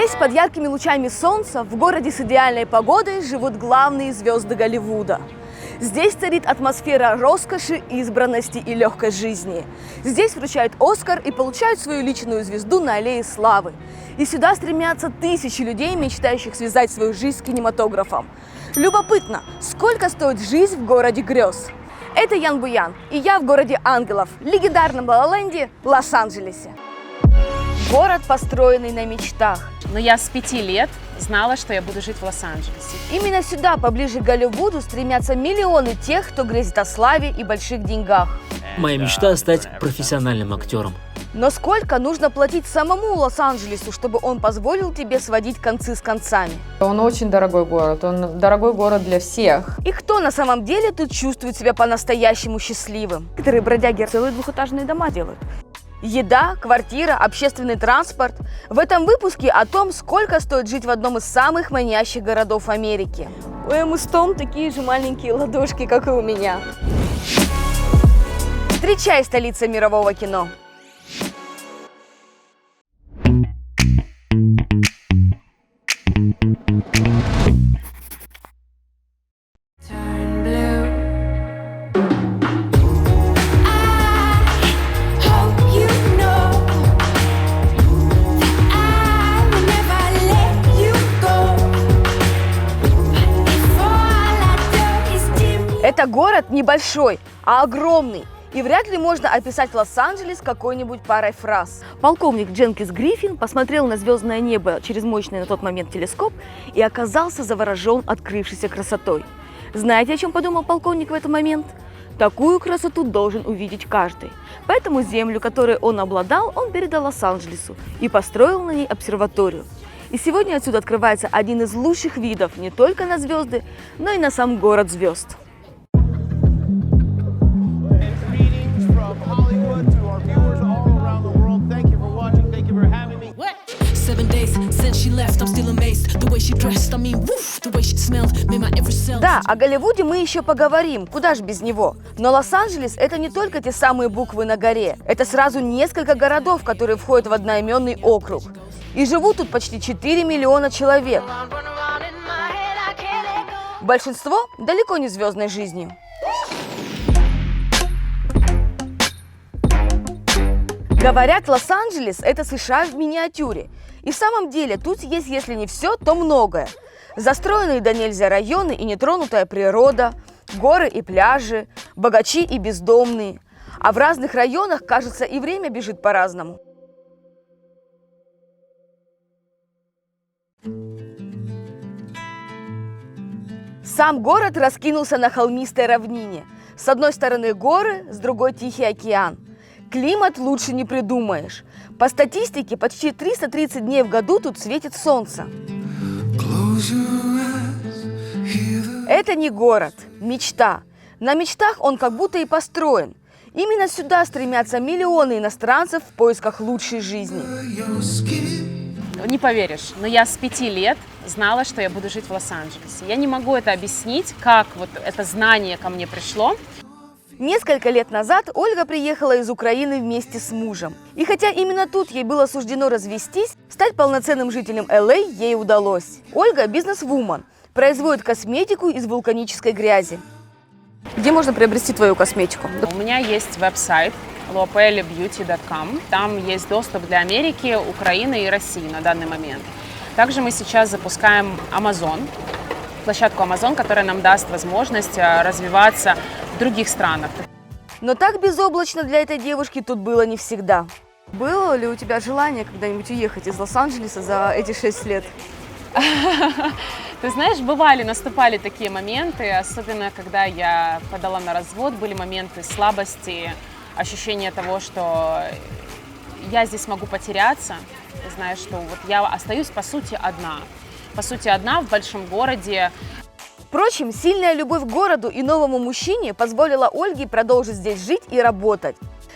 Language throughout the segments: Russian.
Здесь под яркими лучами солнца, в городе с идеальной погодой живут главные звезды Голливуда. Здесь царит атмосфера роскоши, избранности и легкой жизни. Здесь вручают Оскар и получают свою личную звезду на Аллее Славы. И сюда стремятся тысячи людей, мечтающих связать свою жизнь с кинематографом. Любопытно, сколько стоит жизнь в городе грез? Это Ян Буян, и я в городе ангелов, легендарном Ла-Ла-Ленде, Лос-Анджелесе. Город, построенный на мечтах. Но я с 5 лет знала, что я буду жить в Лос-Анджелесе. Именно сюда, поближе к Голливуду, стремятся миллионы тех, кто грезит о славе и больших деньгах. Моя мечта – стать профессиональным актером. Но сколько нужно платить самому Лос-Анджелесу, чтобы он позволил тебе сводить концы с концами? Он очень дорогой город, он дорогой город для всех. И кто на самом деле тут чувствует себя по-настоящему счастливым? Некоторые бродяги целые двухэтажные дома делают. Еда, квартира, общественный транспорт. В этом выпуске о том, сколько стоит жить в одном из самых манящих городов Америки. У Эммы Стоун такие же маленькие ладошки, как и у меня. Встречай, столица мирового кино. Это город небольшой, а огромный. И вряд ли можно описать Лос-Анджелес какой-нибудь парой фраз. Полковник Дженкинс Гриффин посмотрел на звездное небо через мощный на тот момент телескоп и оказался заворожен открывшейся красотой. Знаете, о чем подумал полковник в этот момент? Такую красоту должен увидеть каждый. Поэтому землю, которой он обладал, он передал Лос-Анджелесу и построил на ней обсерваторию. И сегодня отсюда открывается один из лучших видов не только на звезды, но и на сам город звезд. Да, о Голливуде мы еще поговорим, куда ж без него. Но Лос-Анджелес – это не только те самые буквы на горе. Это сразу несколько городов, которые входят в одноименный округ. И живут тут почти 4 миллиона человек. Большинство далеко не звездной жизнью. Говорят, Лос-Анджелес – это США в миниатюре. И в самом деле тут есть, если не все, то многое. Застроенные до нельзя районы и нетронутая природа, горы и пляжи, богачи и бездомные. А в разных районах, кажется, и время бежит по-разному. Сам город раскинулся на холмистой равнине. С одной стороны горы, с другой Тихий океан. Климат лучше не придумаешь. По статистике, почти 330 дней в году тут светит солнце. Это не город, мечта. На мечтах он как будто и построен. Именно сюда стремятся миллионы иностранцев в поисках лучшей жизни. Не поверишь, но я с 5 лет знала, что я буду жить в Лос-Анджелесе. Я не могу это объяснить, как вот это знание ко мне пришло. Несколько лет назад Ольга приехала из Украины вместе с мужем. И хотя именно тут ей было суждено развестись, стать полноценным жителем Л.А. ей удалось. Ольга – бизнес-вумен, производит косметику из вулканической грязи. Где можно приобрести твою косметику? У меня есть веб-сайт lopellebeauty.com. Там есть доступ для Америки, Украины и России на данный момент. Также мы сейчас запускаем Amazon, площадку Amazon, которая нам даст возможность развиваться в других странах. Но так безоблачно для этой девушки тут было не всегда. Было ли у тебя желание когда-нибудь уехать из Лос-Анджелеса за эти 6 лет? Ты знаешь, наступали такие моменты, особенно когда я подала на развод, были моменты слабости, ощущение того, что я здесь могу потеряться. Ты знаешь, что вот я остаюсь по сути одна в большом городе. Впрочем, сильная любовь к городу и новому мужчине позволила Ольге продолжить здесь жить и работать.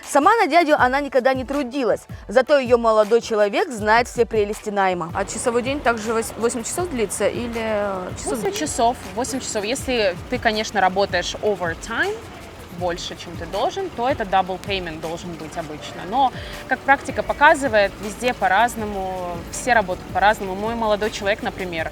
Сама на дядю она никогда не трудилась, зато ее молодой человек знает все прелести найма. А часовой день также 8 часов длится или часов? 8 часов. Если ты, конечно, работаешь overtime, больше, чем ты должен, то это double payment должен быть обычно. Но, как практика показывает, везде по-разному, все работают по-разному. Мой молодой человек, например,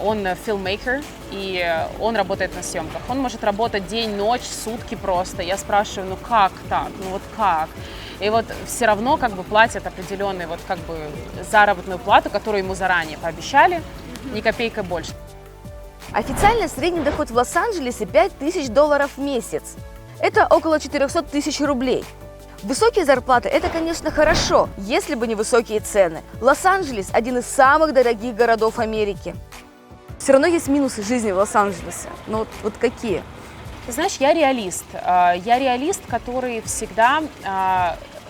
он filmmaker, и он работает на съемках. Он может работать день, ночь, сутки просто. Я спрашиваю, ну как так? Ну вот как? И вот все равно как бы платят определенную вот как бы заработную плату, которую ему заранее пообещали, ни копейка больше. Официально средний доход в Лос-Анджелесе $5000 в месяц. Это около 400 тысяч рублей. Высокие зарплаты – это, конечно, хорошо, если бы не высокие цены. Лос-Анджелес – один из самых дорогих городов Америки. Все равно есть минусы жизни в Лос-Анджелесе. Но вот какие? Ты знаешь, я реалист. Я реалист, который всегда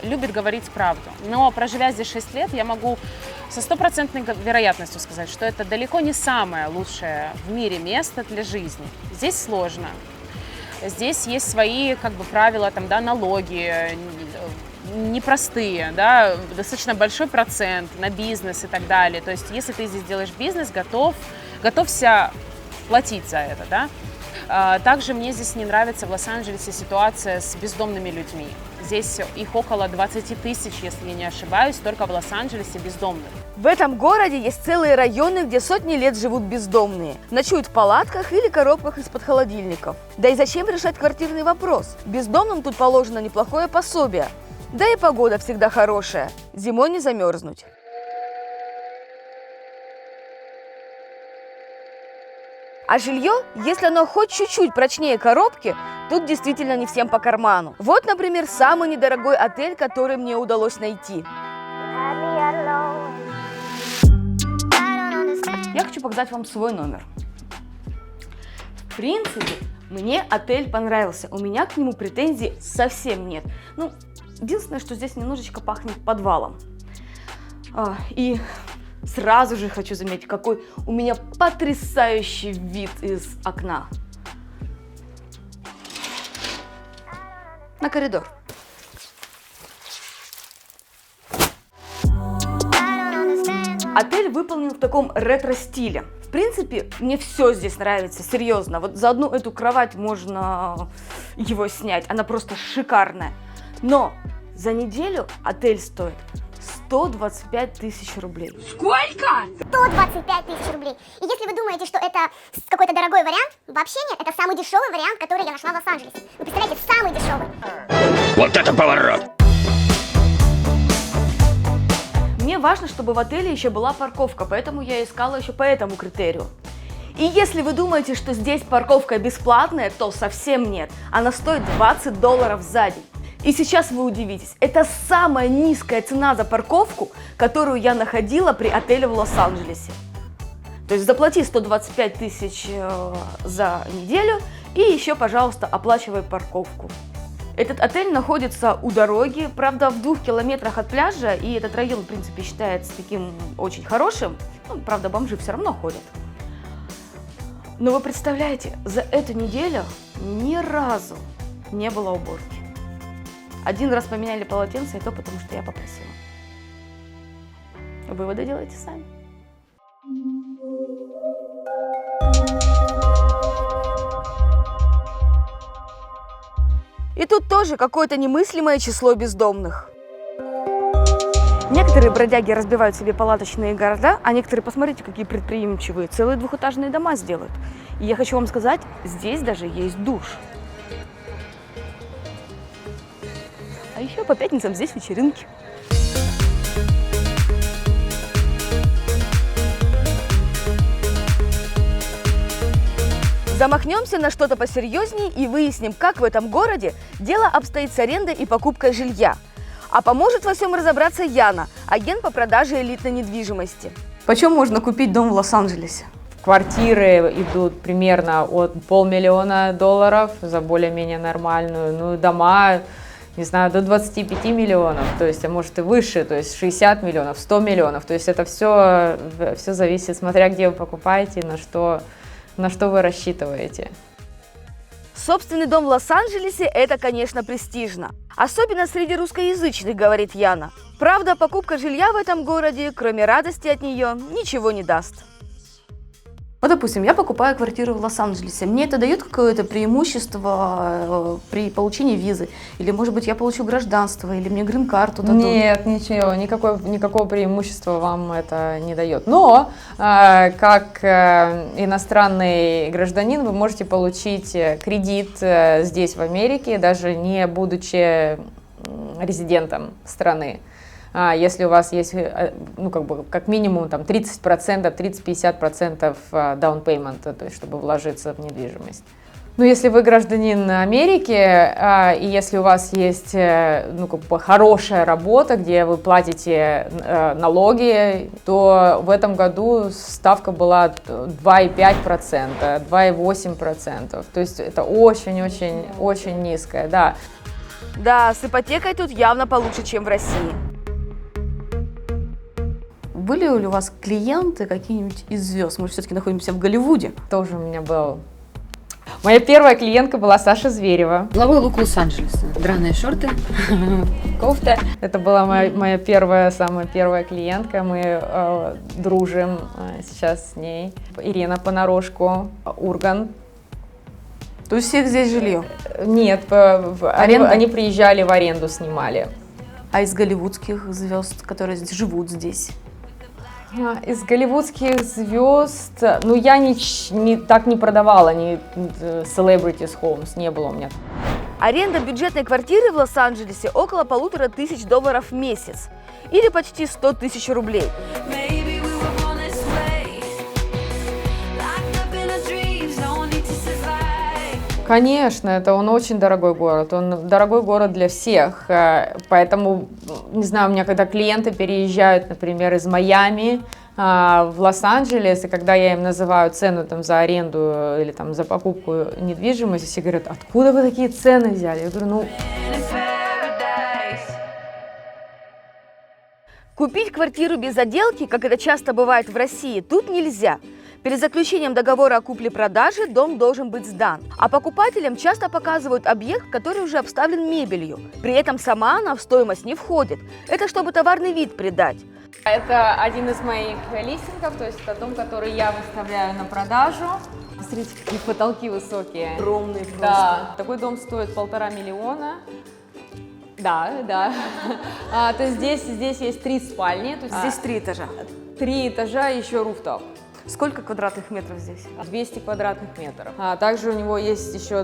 любит говорить правду. Но проживя здесь 6 лет, я могу со стопроцентной вероятностью сказать, что это далеко не самое лучшее в мире место для жизни. Здесь сложно. Здесь есть свои как бы правила, там, да, налоги непростые, да, достаточно большой процент на бизнес и так далее. То есть, если ты здесь делаешь бизнес, готовься платить за это, да. Также мне здесь не нравится в Лос-Анджелесе ситуация с бездомными людьми. Здесь их около 20 тысяч, если я не ошибаюсь, только в Лос-Анджелесе бездомных. В этом городе есть целые районы, где сотни лет живут бездомные. Ночуют в палатках или коробках из-под холодильников. Да и зачем решать квартирный вопрос? Бездомным тут положено неплохое пособие. Да и погода всегда хорошая. Зимой не замерзнуть. А жилье, если оно хоть чуть-чуть прочнее коробки, тут действительно не всем по карману. Вот, например, самый недорогой отель, который мне удалось найти. Я хочу показать вам свой номер. В принципе, мне отель понравился. У меня к нему претензий совсем нет. Ну, единственное, что здесь немножечко пахнет подвалом. И сразу же хочу заметить, какой у меня потрясающий вид из окна. На коридор. Отель выполнен в таком ретро-стиле. В принципе, мне все здесь нравится, серьезно. Вот за одну эту кровать можно его снять, она просто шикарная. Но за неделю отель стоит 125 тысяч рублей. Сколько? 125 тысяч рублей. И если вы думаете, что это какой-то дорогой вариант, вообще нет, это самый дешевый вариант, который я нашла в Лос-Анджелесе. Вы представляете, самый дешевый. Вот это поворот! Мне важно, чтобы в отеле еще была парковка, поэтому я искала еще по этому критерию. И если вы думаете, что здесь парковка бесплатная, то совсем нет. Она стоит $20 за день. И сейчас вы удивитесь, это самая низкая цена за парковку, которую я находила при отеле в Лос-Анджелесе. То есть заплати 125 тысяч за неделю и еще, пожалуйста, оплачивай парковку. Этот отель находится у дороги, правда, в 2 километрах от пляжа, и этот район, в принципе, считается таким очень хорошим. Ну, правда, бомжи все равно ходят. Но вы представляете, за эту неделю ни разу не было уборки. 1 раз поменяли полотенце, и то потому, что я попросила. Выводы делайте сами. И тут тоже какое-то немыслимое число бездомных. Некоторые бродяги разбивают себе палаточные города, а некоторые, посмотрите, какие предприимчивые, целые 2-этажные дома сделают. И я хочу вам сказать, здесь даже есть душ. А еще по пятницам здесь вечеринки. Замахнемся на что-то посерьезнее и выясним, как в этом городе дело обстоит с арендой и покупкой жилья. А поможет во всем разобраться Яна, агент по продаже элитной недвижимости. Почем можно купить дом в Лос-Анджелесе? Квартиры идут примерно от $500 000 за более-менее нормальную, ну, дома, не знаю, до 25 миллионов, то есть, а может и выше, то есть 60 миллионов, 100 миллионов, то есть это все зависит, смотря где вы покупаете, на что вы рассчитываете. Собственный дом в Лос-Анджелесе – это, конечно, престижно. Особенно среди русскоязычных, говорит Яна. Правда, покупка жилья в этом городе, кроме радости от нее, ничего не даст. Вот, допустим, я покупаю квартиру в Лос-Анджелесе. Мне это дает какое-то преимущество при получении визы? Или, может быть, я получу гражданство, или мне грин-карту дадут? Нет, ничего, никакого преимущества вам это не дает. Но, как иностранный гражданин, вы можете получить кредит здесь, в Америке, даже не будучи резидентом страны. Если у вас есть, ну, как минимум там 30%, 30-50% down payment, то есть чтобы вложиться в недвижимость. Ну, если вы гражданин Америки, и если у вас есть, ну, хорошая работа, где вы платите налоги, то в этом году ставка была 2,5%, 2,8%. То есть это очень-очень низкая, да. Да, с ипотекой тут явно получше, чем в России. Были ли у вас клиенты какие-нибудь из звезд? Мы же все-таки находимся в Голливуде. Тоже у меня был. Моя первая клиентка была Саша Зверева. Главой лук Лос-Анджелеса. Драные шорты, кофта. Это была моя самая первая клиентка. Мы дружим сейчас с ней. Ирина Понарошку, Ургант. То есть всех здесь жилье? Нет, они приезжали в аренду, снимали. А из голливудских звезд, которые живут здесь? Из голливудских звезд, ну, я так не продавала, ни Celebrities Homes, не было у меня. Аренда бюджетной квартиры в Лос-Анджелесе около $1500 в месяц, или почти 100 тысяч рублей. Конечно, он очень дорогой город, он дорогой город для всех, поэтому, не знаю, у меня когда клиенты переезжают, например, из Майами в Лос-Анджелес, и когда я им называю цену там, за аренду или там, за покупку недвижимости, все говорят, откуда вы такие цены взяли? Я говорю, ну... Купить квартиру без отделки, как это часто бывает в России, тут нельзя. Перед заключением договора о купле-продаже дом должен быть сдан, а покупателям часто показывают объект, который уже обставлен мебелью. При этом сама она в стоимость не входит. Это чтобы товарный вид придать. Это один из моих листингов, то есть это дом, который я выставляю на продажу. Смотрите, какие потолки высокие. Огромный просто. Да, такой дом стоит 1,5 миллиона. Да. То есть здесь есть 3 спальни. То есть Здесь 3 этажа. 3 этажа и еще руфтоп. Сколько квадратных метров здесь? 200 квадратных метров. Также у него есть еще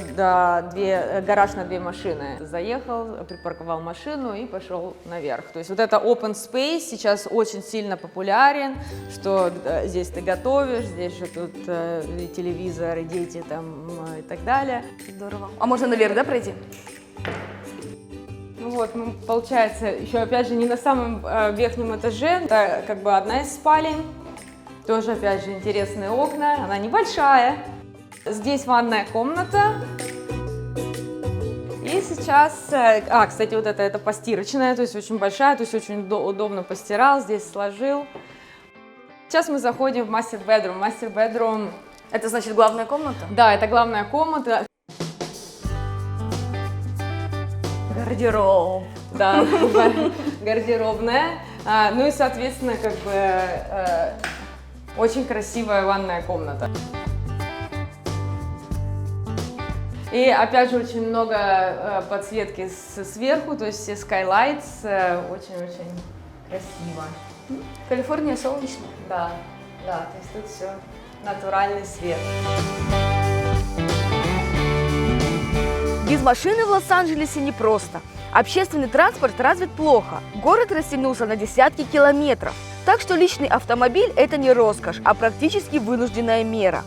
гараж на 2 машины. Заехал, припарковал машину и пошел наверх. То есть вот это open space сейчас очень сильно популярен, что здесь ты готовишь, здесь же тут и телевизор, и дети там и так далее. Здорово. А можно наверх, да, пройти? Ну вот, получается, еще опять же не на самом верхнем этаже, это как бы одна из спален. Тоже, опять же, интересные окна, она небольшая. Здесь ванная комната. И сейчас, кстати, вот это постирочная, то есть очень большая, то есть очень удобно постирал, здесь сложил. Сейчас мы заходим в мастер-бедрум. Мастер-бедрум. Это значит главная комната? Да, это главная комната. Гардероб. Да, гардеробная. Ну и, соответственно, как бы очень красивая ванная комната. И опять же очень много подсветки сверху, то есть все skylights, очень-очень красиво. Калифорния солнечная. Да, то есть тут все натуральный свет. Без машины в Лос-Анджелесе непросто. Общественный транспорт развит плохо. Город растянулся на десятки километров. Так что личный автомобиль – это не роскошь, а практически вынужденная мера.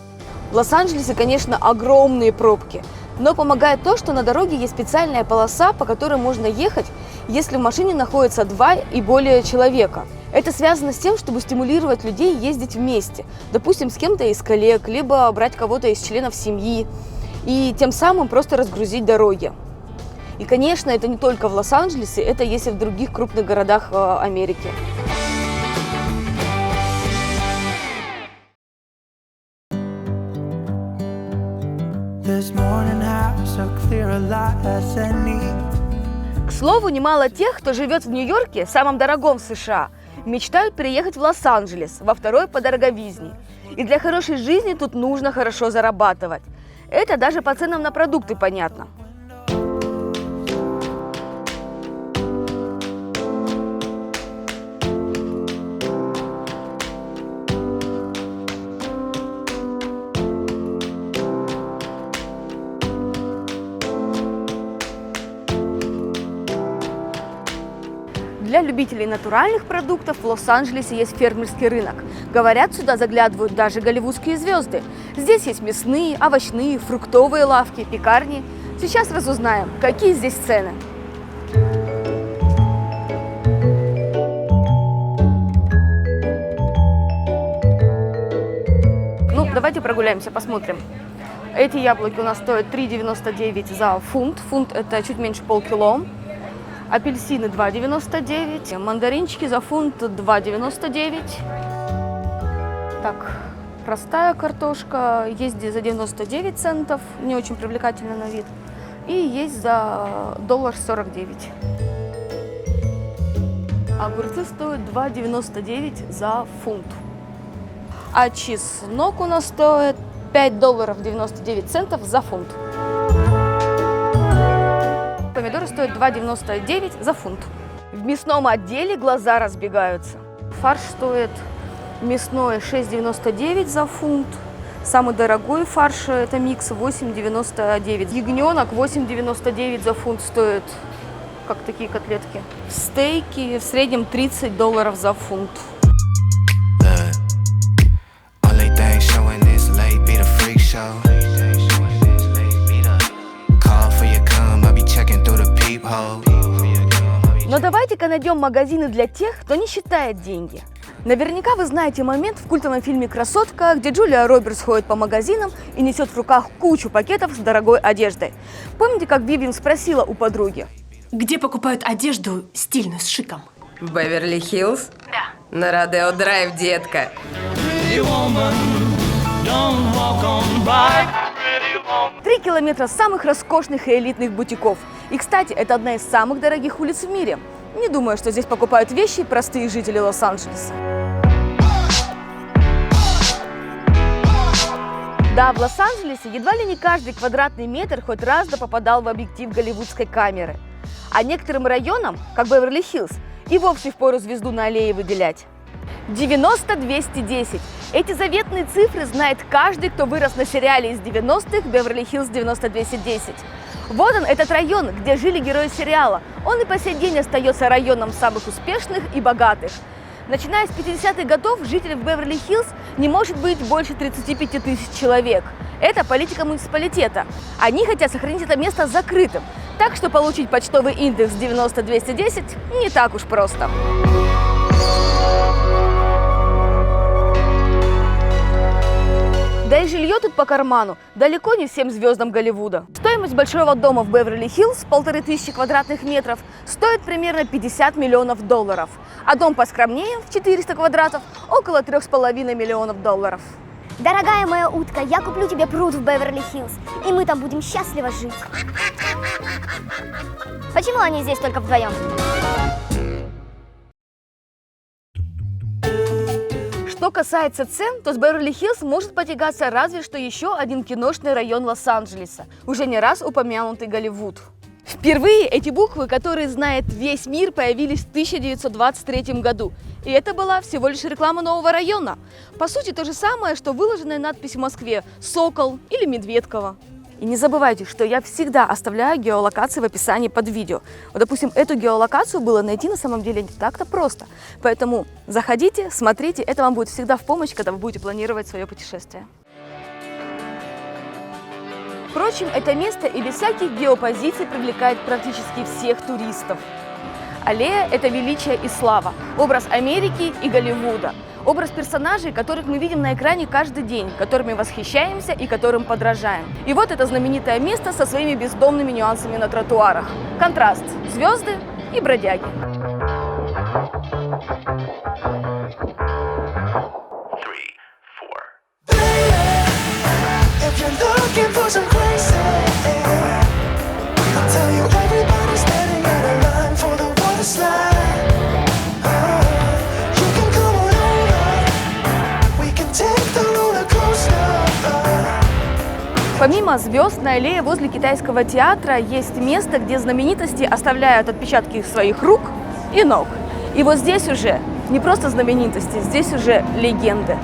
В Лос-Анджелесе, конечно, огромные пробки. Но помогает то, что на дороге есть специальная полоса, по которой можно ехать, если в машине находится 2 и более человека. Это связано с тем, чтобы стимулировать людей ездить вместе. Допустим, с кем-то из коллег, либо брать кого-то из членов семьи. И тем самым просто разгрузить дороги. И, конечно, это не только в Лос-Анджелесе, это есть и в других крупных городах Америки. К слову, немало тех, кто живет в Нью-Йорке, самом дорогом в США, мечтают переехать в Лос-Анджелес, во второй по дороговизне. И для хорошей жизни тут нужно хорошо зарабатывать. Это даже по ценам на продукты понятно. Для любителей натуральных продуктов в Лос-Анджелесе есть фермерский рынок. Говорят, сюда заглядывают даже голливудские звезды. Здесь есть мясные, овощные, фруктовые лавки, пекарни. Сейчас разузнаем, какие здесь цены. Ну, давайте прогуляемся, посмотрим. Эти яблоки у нас стоят 3,99 за фунт. Фунт – это чуть меньше полкило. Апельсины 2,99, мандаринчики за фунт 2,99. Так, простая картошка есть за 99 центов, не очень привлекательно на вид. И есть за $1.49. Огурцы стоят 2,99 за фунт. А чеснок у нас стоит $5.99 за фунт. Помидоры стоят 2,99 за фунт. В мясном отделе глаза разбегаются. Фарш стоит мясной 6,99 за фунт. Самый дорогой фарш – это микс 8,99. Ягненок 8,99 за фунт стоит, как такие котлетки. Стейки в среднем $30 за фунт. Но давайте-ка найдем магазины для тех, кто не считает деньги. Наверняка вы знаете момент в культовом фильме «Красотка», где Джулия Робертс ходит по магазинам и несет в руках кучу пакетов с дорогой одеждой. Помните, как Вивиан спросила у подруги? Где покупают одежду стильную, с шиком? В Беверли-Хиллз? Да. На Родео Драйв, детка. 3 километра самых роскошных и элитных бутиков. И, кстати, это одна из самых дорогих улиц в мире. Не думаю, что здесь покупают вещи простые жители Лос-Анджелеса. Да, в Лос-Анджелесе едва ли не каждый квадратный метр хоть раз да попадал в объектив голливудской камеры. А некоторым районам, как Беверли-Хиллз, и вовсе впору звезду на аллее выделять. 90-210. Эти заветные цифры знает каждый, кто вырос на сериале из 90-х «Беверли-Хиллз 90-210». Вот он, этот район, где жили герои сериала. Он и по сей день остается районом самых успешных и богатых. Начиная с 50-х годов жителей в Беверли-Хиллз не может быть больше 35 тысяч человек. Это политика муниципалитета. Они хотят сохранить это место закрытым. Так что получить почтовый индекс 90-210 не так уж просто. Да и жилье тут по карману, далеко не всем звездам Голливуда. Стоимость большого дома в Беверли-Хиллз, 1500 квадратных метров, стоит примерно $50 миллионов. А дом поскромнее, в 400 квадратов, около $3,5 миллионов. Дорогая моя утка, я куплю тебе пруд в Беверли-Хиллз, и мы там будем счастливо жить. Почему они здесь только вдвоем? Что касается цен, то с Беверли-Хиллз может потягаться разве что еще один киношный район Лос-Анджелеса, уже не раз упомянутый Голливуд. Впервые эти буквы, которые знает весь мир, появились в 1923 году. И это была всего лишь реклама нового района. По сути, то же самое, что выложенная надпись в Москве «Сокол» или «Медведково». И не забывайте, что я всегда оставляю геолокации в описании под видео. Вот, допустим, эту геолокацию было найти на самом деле не так-то просто. Поэтому заходите, смотрите, это вам будет всегда в помощь, когда вы будете планировать свое путешествие. Впрочем, это место и без всяких геопозиций привлекает практически всех туристов. Аллея – это величие и слава, образ Америки и Голливуда, образ персонажей, которых мы видим на экране каждый день, которыми восхищаемся и которым подражаем. И вот это знаменитое место со своими бездомными нюансами на тротуарах. Контраст – звезды и бродяги. Помимо звезд, на аллее возле китайского театра есть место, где знаменитости оставляют отпечатки своих рук и ног. И вот здесь уже не просто знаменитости, здесь уже легенды.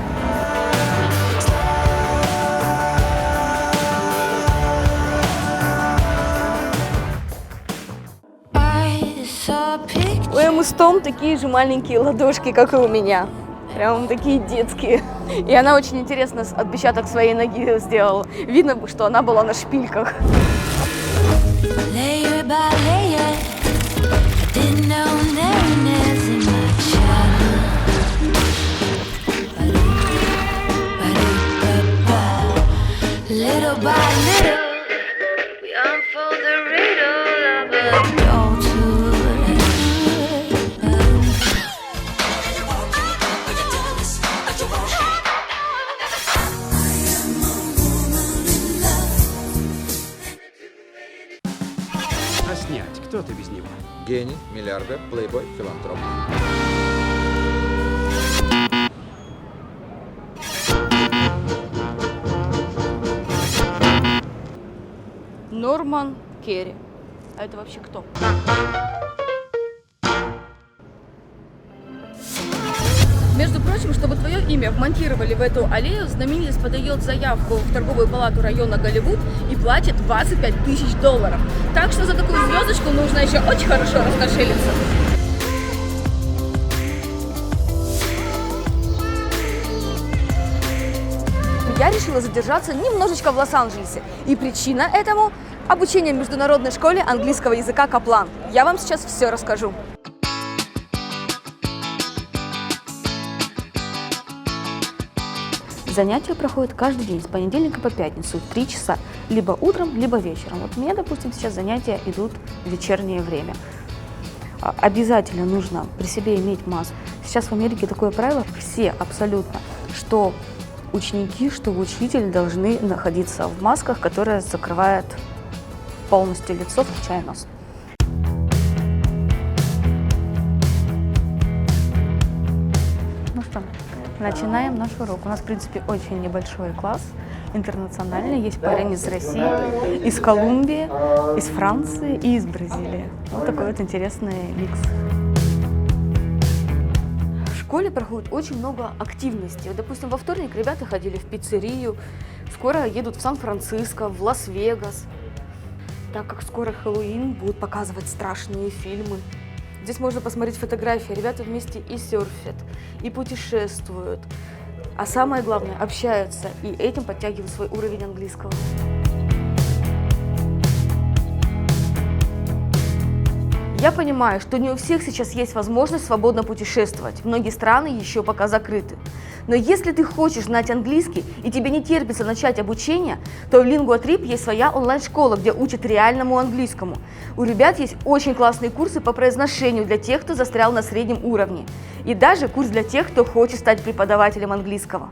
У Эммы Стоун такие же маленькие ладошки, как и у меня. Прям такие детские. И она очень интересно отпечаток своей ноги сделала. Видно, что она была на шпильках. А снять кто ты без него? Гений, миллиардер, плейбой, филантроп. Норман Керри. А это вообще кто? Между прочим, чтобы твое имя вмонтировали в эту аллею, знаменитость подает заявку в торговую палату района Голливуд и платит $25 тысяч. Так что за такую звездочку нужно еще очень хорошо раскошелиться. Я решила задержаться немножечко в Лос-Анджелесе. И причина этому – обучение в международной школе английского языка Каплан. Я вам сейчас все расскажу. Занятия проходят каждый день, с понедельника по пятницу, 3 часа, либо утром, либо вечером. Вот у меня, допустим, сейчас занятия идут в вечернее время. Обязательно нужно при себе иметь маску. Сейчас в Америке такое правило, все абсолютно, что ученики, что учитель должны находиться в масках, которые закрывают полностью лицо, включая нос. Ну что, начинаем наш урок. У нас, в принципе, очень небольшой класс, интернациональный. Есть парень из России, из Колумбии, из Франции и из Бразилии. Вот такой вот интересный микс. В школе проходит очень много активностей. Вот, допустим, во вторник ребята ходили в пиццерию, скоро едут в Сан-Франциско, в Лас-Вегас. Так как скоро Хэллоуин, будут показывать страшные фильмы. Здесь можно посмотреть фотографии. Ребята вместе и серфят, и путешествуют. А самое главное, общаются и этим подтягивают свой уровень английского. Я понимаю, что не у всех сейчас есть возможность свободно путешествовать. Многие страны еще пока закрыты. Но если ты хочешь знать английский и тебе не терпится начать обучение, то в Lingua Trip есть своя онлайн-школа, где учат реальному английскому. У ребят есть очень классные курсы по произношению для тех, кто застрял на среднем уровне. И даже курс для тех, кто хочет стать преподавателем английского.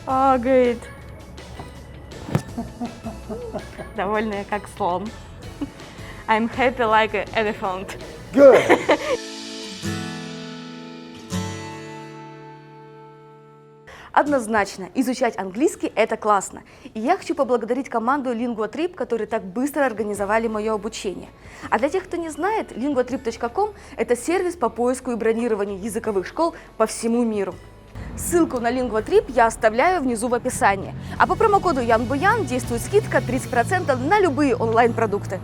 Oh, great. Довольная как слон. I'm happy like an elephant. Good. Однозначно, изучать английский – это классно. И я хочу поблагодарить команду Lingua Trip, которые так быстро организовали мое обучение. А для тех, кто не знает, linguatrip.com – это сервис по поиску и бронированию языковых школ по всему миру. Ссылку на Lingua Trip я оставляю внизу в описании. А по промокоду янбуян действует скидка 30% на любые онлайн-продукты.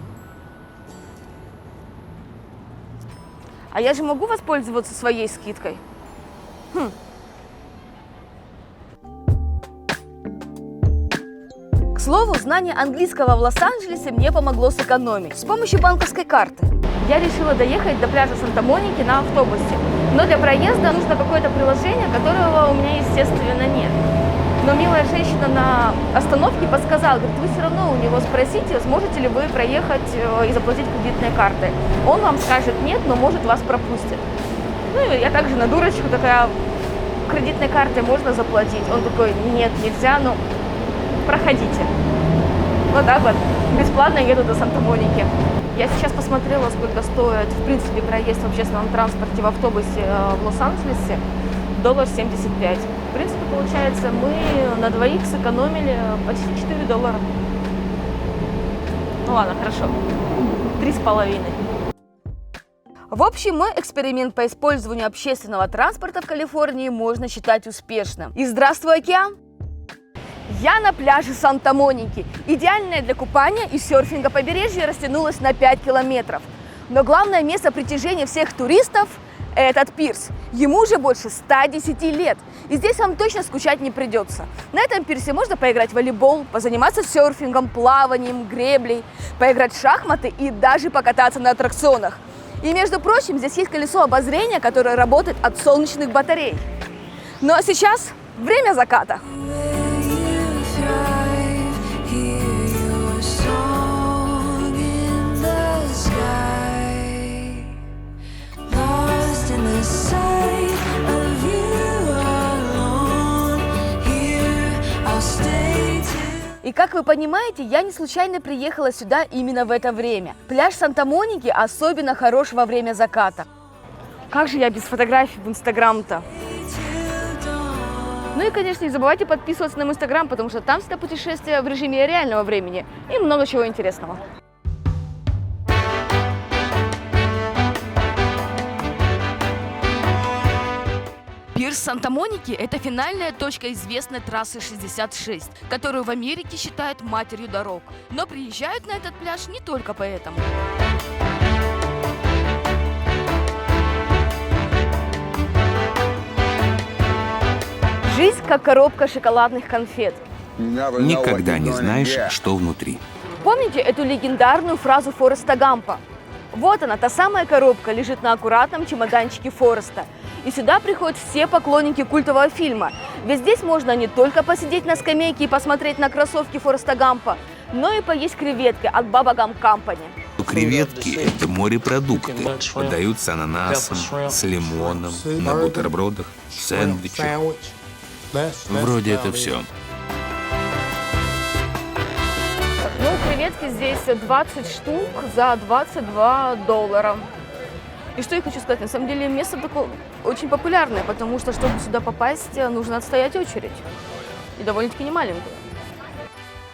А я же могу воспользоваться своей скидкой? К слову, знание английского в Лос-Анджелесе мне помогло сэкономить с помощью банковской карты. Я решила доехать до пляжа Санта-Моники на автобусе, но для проезда нужно какое-то приложение, которого у меня, естественно, нет. Но милая женщина на остановке подсказала, говорит, вы все равно у него спросите, сможете ли вы проехать и заплатить кредитной картой. Он вам скажет нет, но может вас пропустит. Ну и я также на дурочку такая, кредитной картой можно заплатить? Он такой, нет, нельзя, но проходите. В вот так вот бесплатно еду до Санта-Моники. Я сейчас посмотрела, сколько стоит, в принципе, проезд в общественном транспорте в автобусе в Лос-Анджелесе. $75. В принципе, получается, мы на двоих сэкономили почти $4. Ну ладно, хорошо. 3,5. В общем, мой эксперимент по использованию общественного транспорта в Калифорнии можно считать успешным. И здравствуй, океан! Я на пляже Санта-Моники. Идеальное для купания и серфинга побережье растянулось на 5 километров. Но главное место притяжения всех туристов – этот пирс. Ему уже больше 110 лет. И здесь вам точно скучать не придется. На этом пирсе можно поиграть в волейбол, позаниматься серфингом, плаванием, греблей, поиграть в шахматы и даже покататься на аттракционах. И, между прочим, здесь есть колесо обозрения, которое работает от солнечных батарей. Ну а сейчас время заката. И как вы понимаете, я не случайно приехала сюда именно в это время. Пляж Санта-Моники особенно хорош во время заката. Как же я без фотографий в Инстаграм-то? Ну и, конечно, не забывайте подписываться на мой Инстаграм, потому что там всегда путешествия в режиме реального времени и много чего интересного. Пирс Санта-Моники – это финальная точка известной трассы 66, которую в Америке считают матерью дорог. Но приезжают на этот пляж не только поэтому. Жизнь как коробка шоколадных конфет. Никогда не знаешь, что внутри. Помните эту легендарную фразу Фореста Гампа? Вот она, та самая коробка, лежит на аккуратном чемоданчике Фореста. И сюда приходят все поклонники культового фильма. Ведь здесь можно не только посидеть на скамейке и посмотреть на кроссовки Фореста Гампа, но и поесть креветки от Bubba Gump Company. Креветки – это морепродукты. Подают с ананасом, с лимоном, на бутербродах, сэндвичах. Вроде это все. Ну, креветки здесь 20 штук за $22. И что я хочу сказать, на самом деле место такое очень популярное, потому что, чтобы сюда попасть, нужно отстоять очередь. И довольно-таки немаленькую.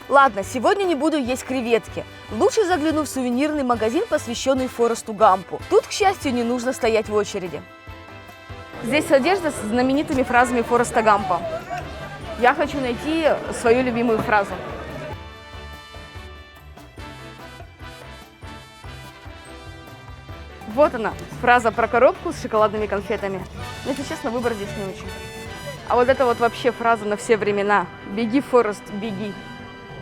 Ладно, сегодня не буду есть креветки. Лучше загляну в сувенирный магазин, посвященный Форесту Гампу. Тут, к счастью, не нужно стоять в очереди. Здесь одежда с знаменитыми фразами Фореста Гампа. Я хочу найти свою любимую фразу. Вот она, фраза про коробку с шоколадными конфетами. Но, если честно, выбор здесь не очень. А вот это вот вообще фраза на все времена. Беги, Форест, беги.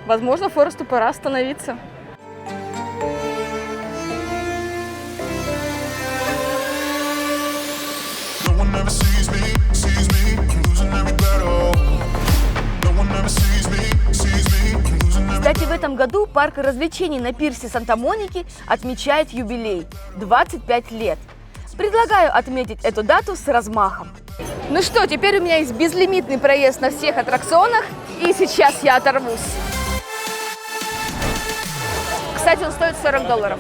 Возможно, Форесту пора остановиться. Кстати, в этом году парк развлечений на пирсе Санта-Моники отмечает юбилей – 25 лет. Предлагаю отметить эту дату с размахом. Ну что, теперь у меня есть безлимитный проезд на всех аттракционах, и сейчас я оторвусь. Кстати, он стоит $40.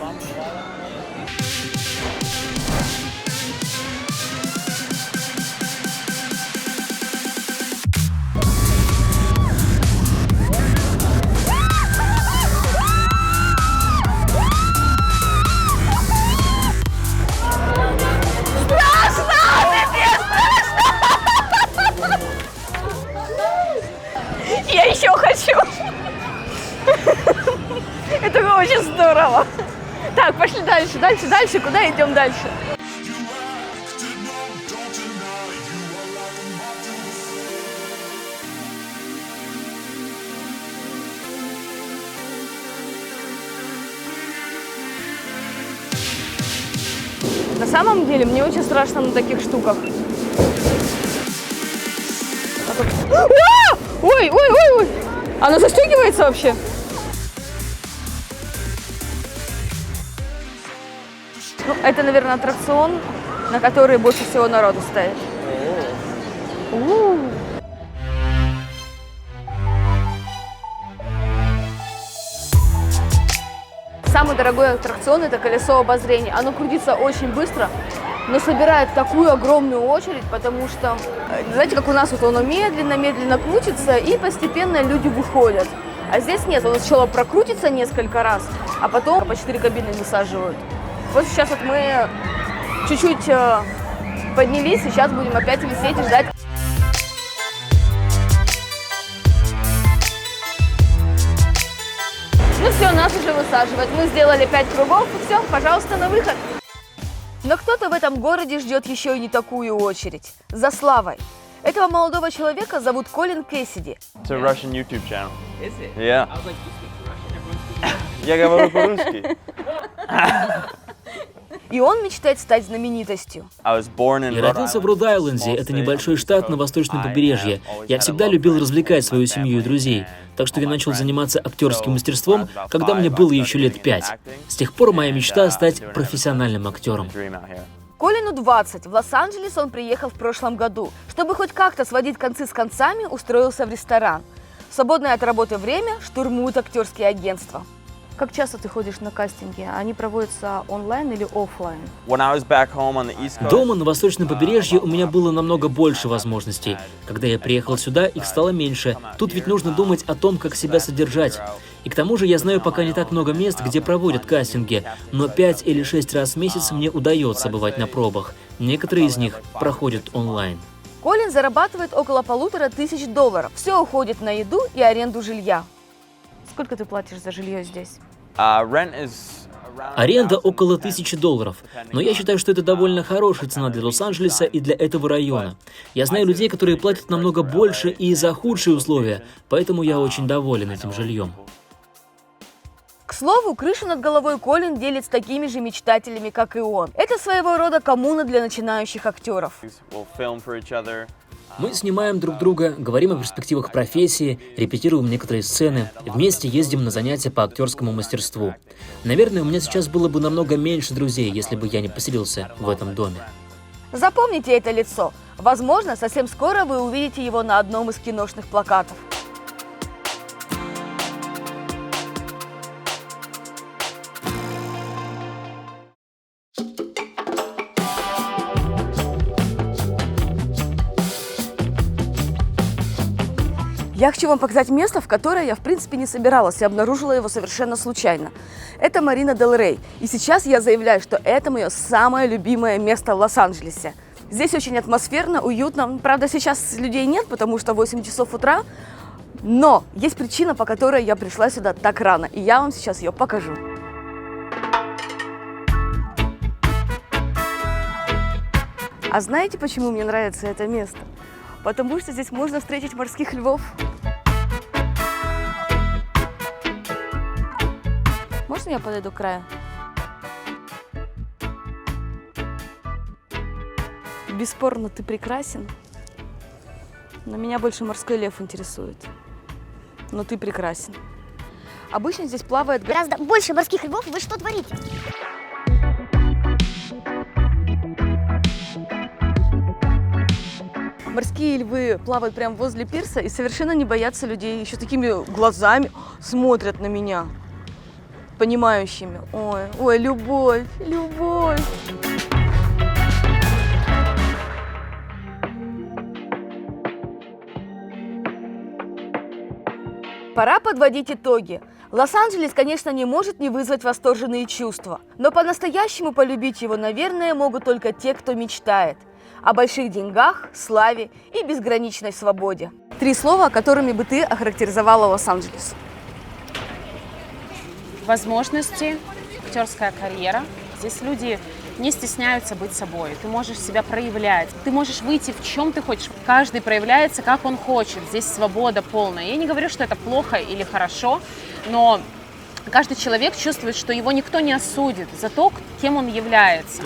Я еще хочу. Это очень здорово. Так, пошли дальше, дальше. Куда идем дальше? На самом деле, мне очень страшно на таких штуках. Ой! Она застегивается вообще? Ну, это, наверное, аттракцион, на который больше всего народу стоит. самый дорогой аттракцион – это колесо обозрения. Оно крутится очень быстро, но собирает такую огромную очередь, потому что, знаете, как у нас вот оно медленно крутится, и постепенно люди выходят. А здесь нет, он сначала прокрутится несколько раз, а потом по 4 кабины высаживают. Вот сейчас вот мы чуть-чуть поднялись, и сейчас будем опять висеть и ждать. Ну все, нас уже высаживают. Мы сделали 5 кругов, и все, пожалуйста, на выход. Но кто-то в этом городе ждет еще и не такую очередь. За славой. Этого молодого человека зовут Колин Кэссиди. It's a Russian YouTube channel. Is it? Yeah. I was like, you speak Russian? Я говорю по-русски. И он мечтает стать знаменитостью. Я родился в Род-Айленде, это небольшой штат на восточном побережье. Я всегда любил развлекать свою семью и друзей. Так что я начал заниматься актерским мастерством, когда мне было еще лет 5. С тех пор моя мечта стать профессиональным актером. Колину 20. В Лос-Анджелес он приехал в прошлом году. Чтобы хоть как-то сводить концы с концами, устроился в ресторан. В свободное от работы время штурмуют актерские агентства. Как часто ты ходишь на кастинги? Они проводятся онлайн или офлайн? Дома на восточном побережье у меня было намного больше возможностей. Когда я приехал сюда, их стало меньше. Тут ведь нужно думать о том, как себя содержать. И к тому же я знаю пока не так много мест, где проводят кастинги, но 5 или 6 раз в месяц мне удается бывать на пробах. Некоторые из них проходят онлайн. Колин зарабатывает около $1500. Все уходит на еду и аренду жилья. Сколько ты платишь за жилье здесь? Аренда около $1000, но я считаю, что это довольно хорошая цена для Лос-Анджелеса и для этого района. Я знаю людей, которые платят намного больше и за худшие условия, поэтому я очень доволен этим жильем. К слову, крышу над головой Колин делит с такими же мечтателями, как и он. Это своего рода коммуна для начинающих актеров. Мы снимаем друг друга, говорим о перспективах профессии, репетируем некоторые сцены, вместе ездим на занятия по актерскому мастерству. Наверное, у меня сейчас было бы намного меньше друзей, если бы я не поселился в этом доме. Запомните это лицо. Возможно, совсем скоро вы увидите его на одном из киношных плакатов. Я хочу вам показать место, в которое я, в принципе, не собиралась и обнаружила его совершенно случайно. Это Марина Дель Рей. И сейчас я заявляю, что это мое самое любимое место в Лос-Анджелесе. Здесь очень атмосферно, уютно. Правда, сейчас людей нет, потому что 8 часов утра. Но есть причина, по которой я пришла сюда так рано. И я вам сейчас ее покажу. А знаете, почему мне нравится это место? Потому что здесь можно встретить морских львов. Можно я подойду к краю? Бесспорно, ты прекрасен. Но меня больше морской лев интересует. Но ты прекрасен. Обычно здесь плавает гораздо больше морских львов. Вы что творите? Морские львы плавают прямо возле пирса и совершенно не боятся людей. Еще такими глазами смотрят на меня. Понимающими. Ой, ой, любовь, любовь. Пора подводить итоги. Лос-Анджелес, конечно, не может не вызвать восторженные чувства. Но по-настоящему полюбить его, наверное, могут только те, кто мечтает о больших деньгах, славе и безграничной свободе. 3 слова, которыми бы ты охарактеризовала Лос-Анджелес. Возможности, актерская карьера. Здесь люди не стесняются быть собой. Ты можешь себя проявлять. Ты можешь выйти в чем ты хочешь. Каждый проявляется, как он хочет. Здесь свобода полная. Я не говорю, что это плохо или хорошо, но каждый человек чувствует, что его никто не осудит за то, кем он является.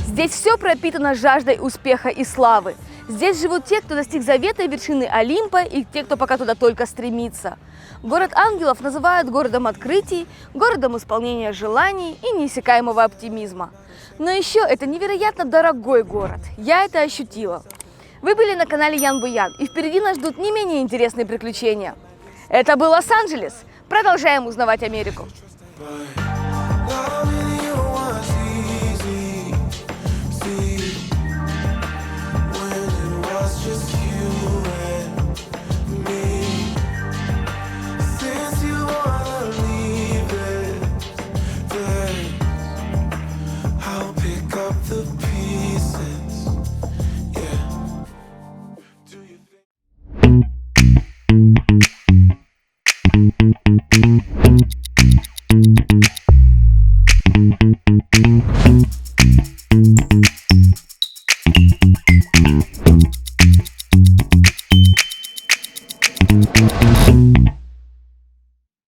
Здесь все пропитано жаждой успеха и славы. Здесь живут те, кто достиг завета и вершины Олимпа, и те, кто пока туда только стремится. Город ангелов называют городом открытий, городом исполнения желаний и неиссякаемого оптимизма. Но еще это невероятно дорогой город. Я это ощутила. Вы были на канале Ян Буян, и впереди нас ждут не менее интересные приключения. Это был Лос-Анджелес. Продолжаем узнавать Америку.